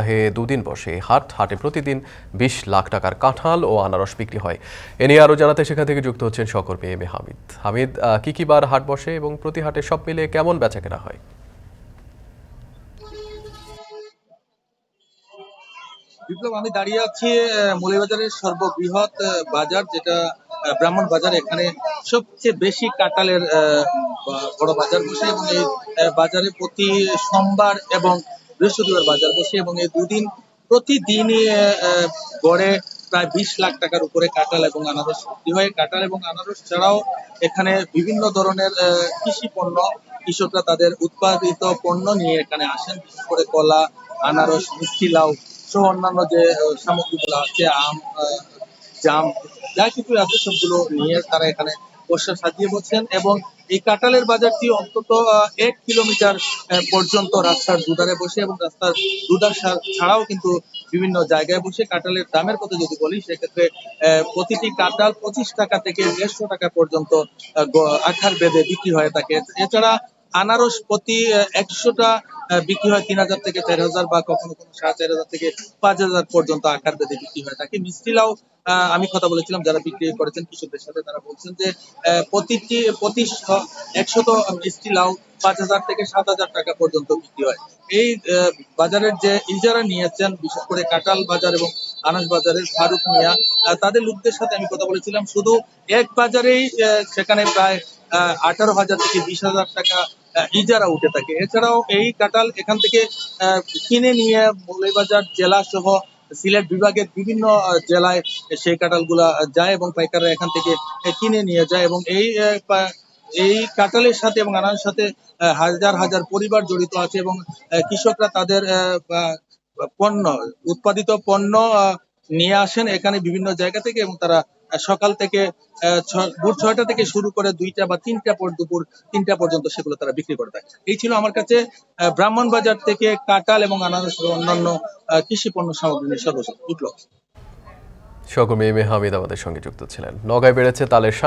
সপ্তাহে দুদিন বসে হাটে প্রতিদিন ২০ লাখ টাকার কাঁঠাল ও আনারস বিক্রি হয়। এ নিয়ে আরও জানাতে সেখান থেকে যুক্ত হচ্ছেন সহকর্মী এম এ হামিদ। হামিদ, কি বার হাট বসে এবং প্রতি হাটে সব মিলে কেমন বেচাকেনা হয়? বিপ্লব, আমি দাঁড়িয়ে আছি মৌলভীবাজারের সর্ববৃহৎ বাজার, যেটা ব্রাহ্মণ বাজার। এখানে সবচেয়ে বেশি কাঁঠালের বড় বাজার বসে এবং এই বাজারে প্রতি সোমবার এবং বৃহস্পতিবার বাজার বসে এবং এই দুদিন প্রতিদিনই গড়ে প্রায় ২০ লাখ টাকার উপরে কাঁঠাল এবং আনারস বিক্রি হয়। কাঁঠাল এবং আনারস ছাড়াও এখানে বিভিন্ন ধরনের কৃষি পণ্য, কৃষকরা তাদের উৎপাদিত পণ্য নিয়ে এখানে আসেন, বিশেষ করে কলা, আনারস, মিষ্টি লাউ সহ অন্যান্য যে সামগ্রীগুলো আছে, আম, জাম, যা কিছু আছে সবগুলো নিয়ে তারা এখানে বসে সাজিয়ে বসছেন। এবং এই কাঁঠালের বাজারটি অন্তত ১ কিলোমিটার পর্যন্ত রাস্তার দুধারে বসে এবং রাস্তার দুধার ছাড়াও কিন্তু বিভিন্ন জায়গায় বসে। কাঁঠালের দামের কথা যদি বলি, সেক্ষেত্রে প্রতিটি কাঁঠাল ২৫ টাকা থেকে ১৫০ টাকা পর্যন্ত আকার বেঁধে বিক্রি হয়ে থাকে। এছাড়া আনারস প্রতি ১০০টা বিক্রি হয় ৩,০০০ থেকে ৪,০০০ বা কখনো ৪,৫০০ থেকে ৫,০০০ পর্যন্ত আকার বেঁধে বিক্রি হয়ে থাকে। মিষ্টি লাউ, আমি কথা বলেছিলাম যারা বিক্রি করেছেন কৃষকদের সাথে, তারা বলছেন যে প্রতি ১০০ মিষ্টি লাউ ৫,০০০ থেকে ৭,০০০ টাকা পর্যন্ত বিক্রি হয়। এই বাজারের যে ইজারা নিয়েছেন, বিশেষ করে কাঁঠাল বাজার এবং আনাস বাজারের ফারুক মিয়া, তাদের লোকদের সাথে আমি কথা বলেছিলাম। শুধু এক বাজারেই সেখানে প্রায় ১৮,০০০ থেকে ২০,০০০ টাকা ইজারা উঠে থাকে। এছাড়াও এই কাঁঠাল এখান থেকে কিনে নিয়ে মৌলভীবাজার জেলা সহ সিলেট বিভাগের বিভিন্ন জেলায় সেই কাঁঠালগুলা যায় এবং পাইকাররা এখান থেকে কিনে নিয়ে যায়। এবং এই কাঁঠালের সাথে এবং আনারের সাথে হাজার হাজার পরিবার জড়িত আছে এবং কৃষকরা তাদের পণ্য, উৎপাদিত পণ্য নিয়ে আসেন এখানে বিভিন্ন জায়গা থেকে এবং তারা সকাল থেকে ভোর ৬টা থেকে শুরু করে ২টা বা ৩টা দুপুর ৩টা পর্যন্ত সেগুলো তারা বিক্রি করে থাকে। এই ছিল আমার কাছে ব্রাহ্মণবাজার থেকে কাঁঠাল এবং আনারস অন্যান্য কৃষি পণ্য সামগ্রী নিয়ে সর্বশেষ বিপ্লব। সহকর্মী এম এ হামিদ আমাদের সঙ্গে যুক্ত ছিলেন। নওগাঁয় বেড়েছে তালের